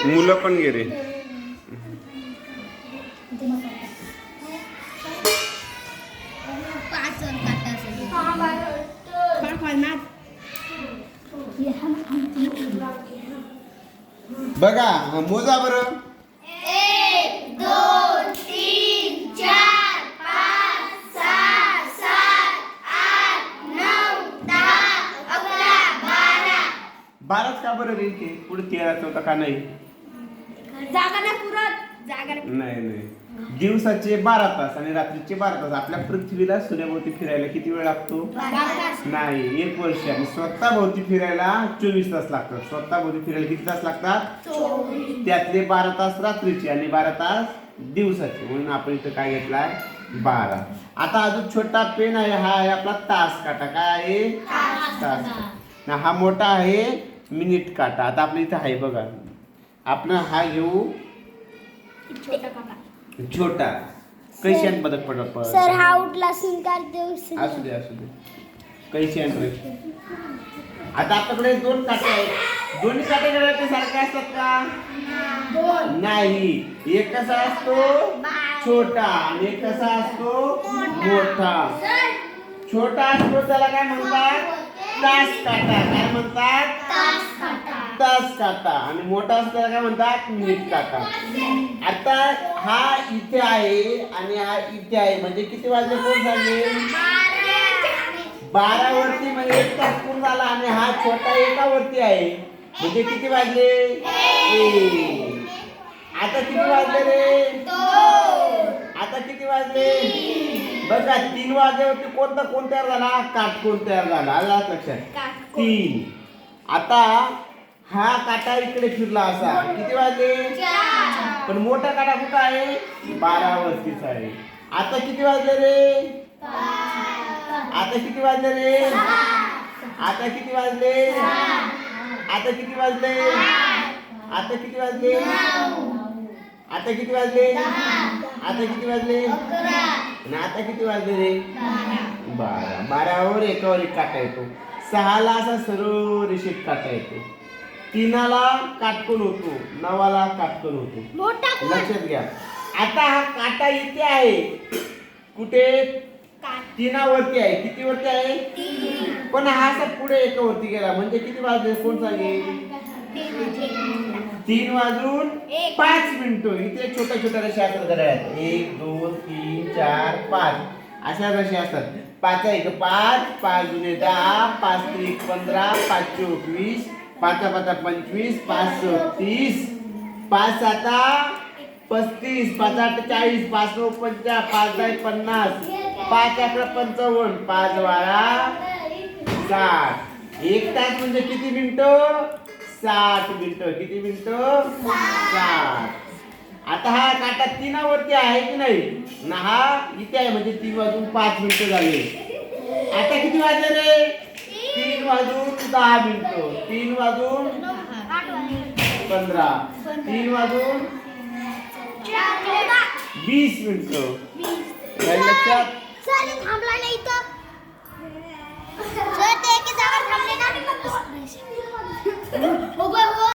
मुलं पण गेले. बघा मोजा बरं. 1 2 3 4 5 6 7 8 9 10 11 12. 12च का बरं रे? ते पुढे 13च होता का नाही? जागा नाही पुरत. जागा नाही नाही. दिवसाचे 12 तास आणि रात्रीचे 12 तास. आपल्या पृथ्वीला सूर्याभोवती फिरायला किती वेळ लागतो? 12 तास. नाही, 1 वर्ष. आणि स्वतः भोवती फिरायला 24 तास लागतात. स्वतः भोवती फिरायला किती तास लागतात? 24. त्यातले 12 तास रात्रीचे आणि 12 तास दिवसाचे. म्हणून आपण इथं काय घेतलाय? 12. आता अजून छोटा पेन आहे. हा आहे आपला तास काटा. काय आहे? तास काटा. हा मोठा आहे मिनिट काटा. आता आपल्या इथं आहे बघा. आपण हा घेऊ छोटा. कैशान बदक पडत. सर हा उठला स्वीकार देऊ. असू दे असू दे. कैशान रे. आता आपल्याकडे 2 काटे आहेत. दोन्ही काटे ते सारखे असतात का? नाही. एक कसा असतो? छोटा. आणि एक कसा असतो? मोठा. छोटा असतो त्याला काय म्हणतात? तास काटा. काय म्हणतात? तास काटा. आणि मोठा असतो त्याला काय म्हणतात? मिनिट काटा. आता हा इथे आहे आणि हा इथे आहे. म्हणजे किती वाजले कोण झाले? 12 वरती म्हणजे 1 तास पूर्ण झाला. आणि हा छोटा 1 वरती आहे. म्हणजे किती वाजले? 1. आता किती वाजले रे? 2. आता किती वाजले? बघा 3 वाजल्यावरती कोण तयार झाला? काटकोन तयार झाला. आला लक्षात? 3. आता हा काटा इकडे फिरला असा. किती वाजले? 4. पण मोठा काटा कुठं आहे? 12 वरतीच आहे. आता किती वाजले रे? आता किती वाजले रे? आता किती वाजले? आता किती वाजले? आता किती वाजले? आता किती वाजले? आता किती वाजले? आणि आता किती वाजले रे? 12. 12 वर 1 वर 1 काटा येतो. 6 ला असा सरळ रेषेत काटा येतो. 3 ला काटकोन होतो. 9 ला काटकोन होतो. लक्षात घ्या. आता हा काटा इथे आहे. कुठे? 3 वरती आहे. किती वरती आहे? 3. पण हा असा पुढे 1 वरती गेला. म्हणजे किती वाजले कोण सांगेल? 3 वाजून 5 मिनिटं. इथे छोट्या छोट्या रेषा असतात घड्याळात. 1 2 3 4 5 अशा रेषा असतात. 5 1 5 5 दुने 10 5 3 15 5 चौक 20 5 5 25 5 30 5 7 35 5 8 40 5 9 50 5 10 50 5 11 55 5 12 60. 1 तास म्हणजे किती मिनिटं? 60 मिनिटं. किती मिनिटं? 60. आता हा काटा 3 वरती आहे की नाही? ना हा इथे आहे. म्हणजे 3 वाजून 5 मिनिटं झाले. आता किती वाजले रे? 3 वाजून 10 मिनिटं. 3 वाजून 15. 3 वाजून 20 मिनिटं. काय लक्षात? सर थांबला नाही इथं. सर ते एके जागा थांबले ना.